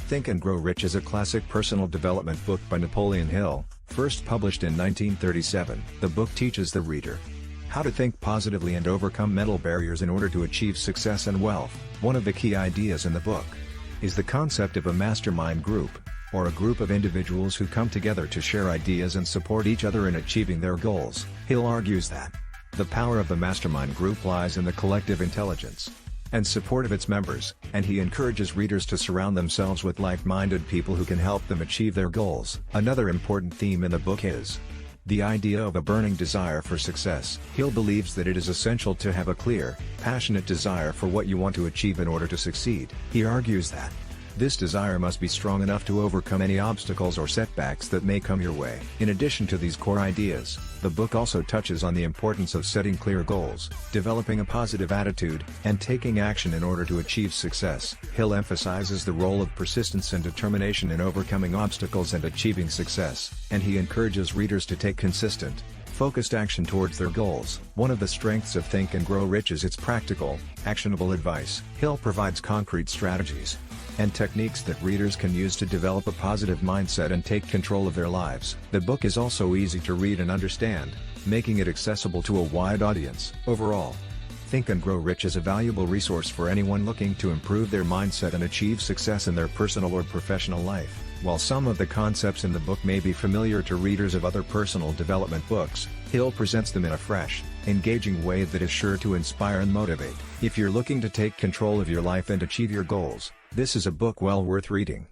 Think and Grow Rich is a classic personal development book by Napoleon Hill, first published in 1937. The book teaches the reader how to think positively and overcome mental barriers in order to achieve success and wealth. One of the key ideas in the book is the concept of a mastermind group, or a group of individuals who come together to share ideas and support each other in achieving their goals. Hill argues that the power of the mastermind group lies in the collective intelligence and support of its members, and he encourages readers to surround themselves with like-minded people who can help them achieve their goals. Another important theme in the book is the idea of a burning desire for success. Hill believes that it is essential to have a clear, passionate desire for what you want to achieve in order to succeed. He argues that this desire must be strong enough to overcome any obstacles or setbacks that may come your way. In addition to these core ideas, the book also touches on the importance of setting clear goals, developing a positive attitude, and taking action in order to achieve success. Hill emphasizes the role of persistence and determination in overcoming obstacles and achieving success, and he encourages readers to take consistent, focused action towards their goals. One of the strengths of Think and Grow Rich is its practical, actionable advice. Hill provides concrete strategies and techniques that readers can use to develop a positive mindset and take control of their lives. The book is also easy to read and understand, making it accessible to a wide audience. Overall, Think and Grow Rich is a valuable resource for anyone looking to improve their mindset and achieve success in their personal or professional life. While some of the concepts in the book may be familiar to readers of other personal development books, Hill presents them in a fresh, engaging way that is sure to inspire and motivate. If you're looking to take control of your life and achieve your goals, this is a book well worth reading.